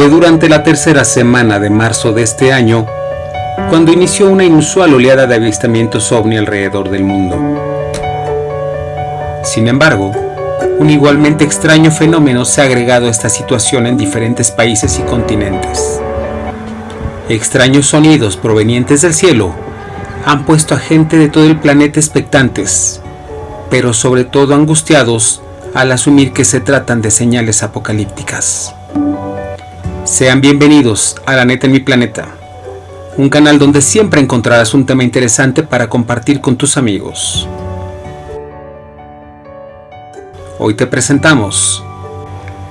Fue durante la tercera semana de marzo de este año cuando inició una inusual oleada de avistamientos ovni alrededor del mundo. Sin embargo, un igualmente extraño fenómeno se ha agregado a esta situación en diferentes países y continentes. Extraños sonidos provenientes del cielo han puesto a gente de todo el planeta expectantes, pero sobre todo angustiados al asumir que se tratan de señales apocalípticas. Sean bienvenidos a La Neta en mi Planeta, un canal donde siempre encontrarás un tema interesante para compartir con tus amigos. Hoy te presentamos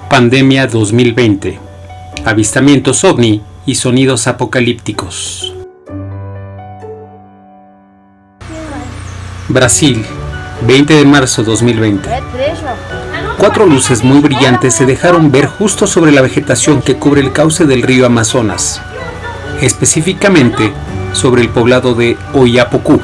Pandemia 2020, avistamientos ovni y sonidos apocalípticos. Brasil, 20 de marzo 2020. 4 luces muy brillantes se dejaron ver justo sobre la vegetación que cubre el cauce del río Amazonas, específicamente sobre el poblado de Oiapocu.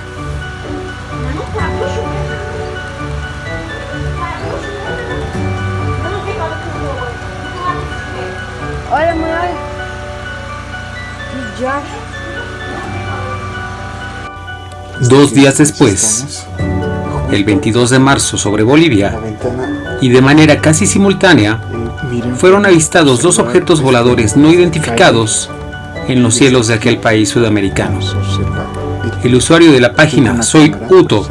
Dos días después, el 22 de marzo sobre Bolivia, y de manera casi simultánea, fueron avistados 2 objetos voladores no identificados en los cielos de aquel país sudamericano. El usuario de la página Soy Uto,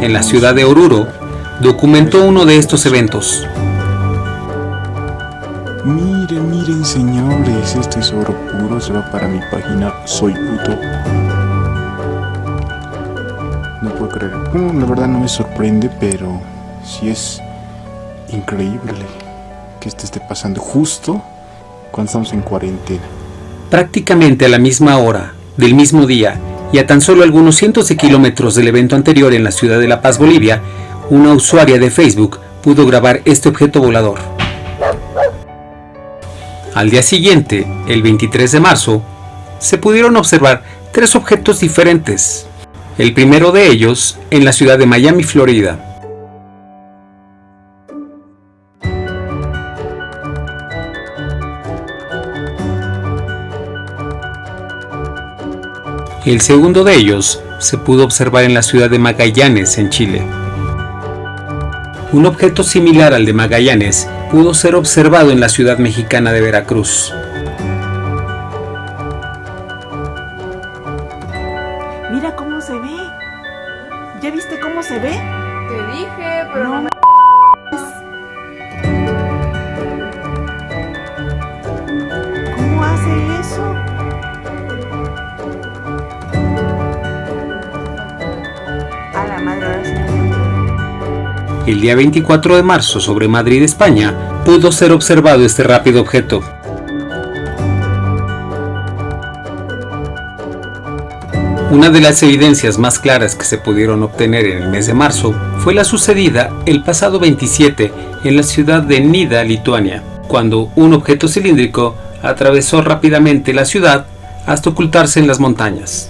en la ciudad de Oruro, documentó uno de estos eventos. Miren señores, este es oro puro, se va para mi página Soy Uto. No puedo creer. La verdad no me sorprende, pero sí es increíble que esto esté pasando justo cuando estamos en cuarentena. Prácticamente a la misma hora, del mismo día, y a tan solo algunos cientos de kilómetros del evento anterior en la ciudad de La Paz, Bolivia, una usuaria de Facebook pudo grabar este objeto volador. Al día siguiente, el 23 de marzo, se pudieron observar 3 objetos diferentes. El primero de ellos en la ciudad de Miami, Florida. El segundo de ellos se pudo observar en la ciudad de Magallanes, en Chile. Un objeto similar al de Magallanes pudo ser observado en la ciudad mexicana de Veracruz. Mira cómo se ve. ¿Ya viste cómo se ve? Te dije, pero no me... ¿Cómo hace eso? A la madre, ahora sí. El día 24 de marzo sobre Madrid, España, pudo ser observado este rápido objeto. Una de las evidencias más claras que se pudieron obtener en el mes de marzo fue la sucedida el pasado 27 en la ciudad de Nida, Lituania, cuando un objeto cilíndrico atravesó rápidamente la ciudad hasta ocultarse en las montañas.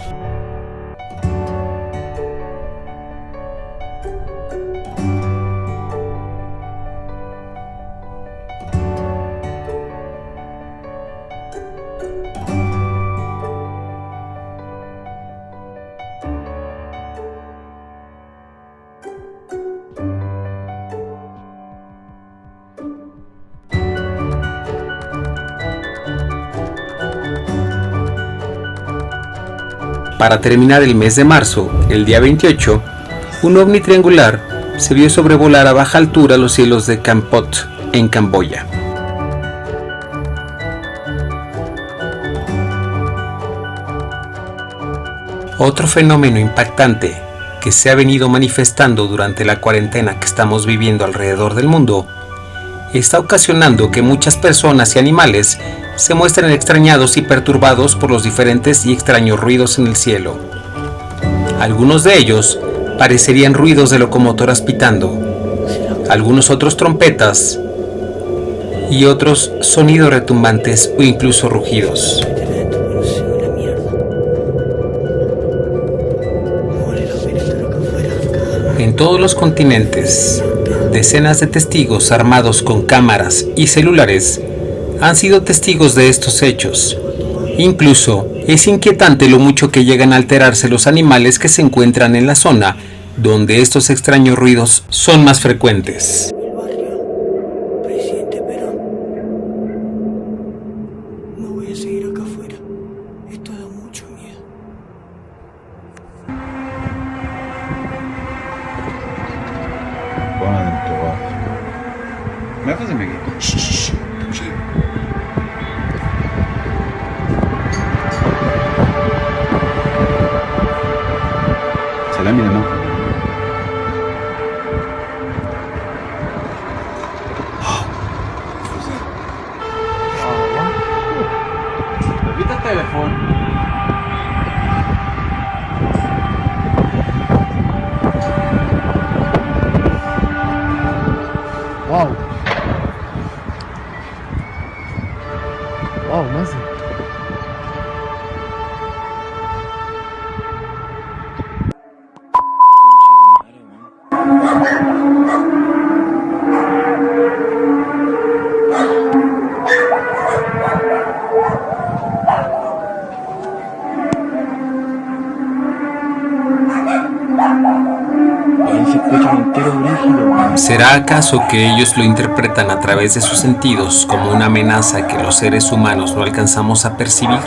Para terminar el mes de marzo, el día 28, un ovni triangular se vio sobrevolar a baja altura los cielos de Kampot, en Camboya. Otro fenómeno impactante que se ha venido manifestando durante la cuarentena que estamos viviendo alrededor del mundo está ocasionando que muchas personas y animales se muestren extrañados y perturbados por los diferentes y extraños ruidos en el cielo. Algunos de ellos parecerían ruidos de locomotoras pitando, algunos otros trompetas y otros sonidos retumbantes o incluso rugidos. En todos los continentes, decenas de testigos armados con cámaras y celulares han sido testigos de estos hechos. Incluso es inquietante lo mucho que llegan a alterarse los animales que se encuentran en la zona donde estos extraños ruidos son más frecuentes. El barrio Presidente Perón. No voy a seguir acá afuera. Esto da mucho miedo. Quanto off. Vai fazer, Miguel? Salame na mão. Evita o telefone. Wow. Wow, massa. ¿Será acaso que ellos lo interpretan a través de sus sentidos como una amenaza que los seres humanos no alcanzamos a percibir?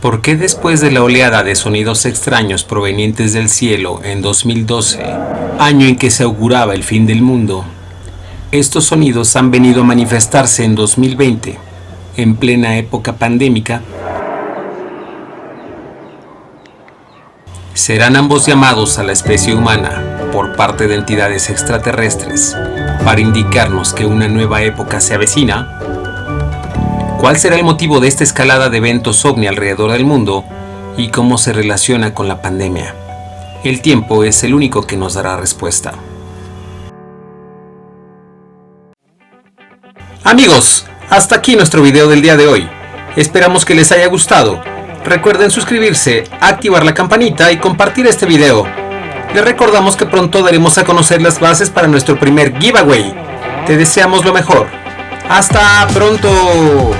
¿Por qué después de la oleada de sonidos extraños provenientes del cielo en 2012, año en que se auguraba el fin del mundo, estos sonidos han venido a manifestarse en 2020, en plena época pandémica? ¿Serán ambos llamados a la especie humana por parte de entidades extraterrestres para indicarnos que una nueva época se avecina? ¿Cuál será el motivo de esta escalada de eventos ovni alrededor del mundo y cómo se relaciona con la pandemia? El tiempo es el único que nos dará respuesta. Amigos, hasta aquí nuestro video del día de hoy. Esperamos que les haya gustado. Recuerden suscribirse, activar la campanita y compartir este video. Les recordamos que pronto daremos a conocer las bases para nuestro primer giveaway. Te deseamos lo mejor. ¡Hasta pronto!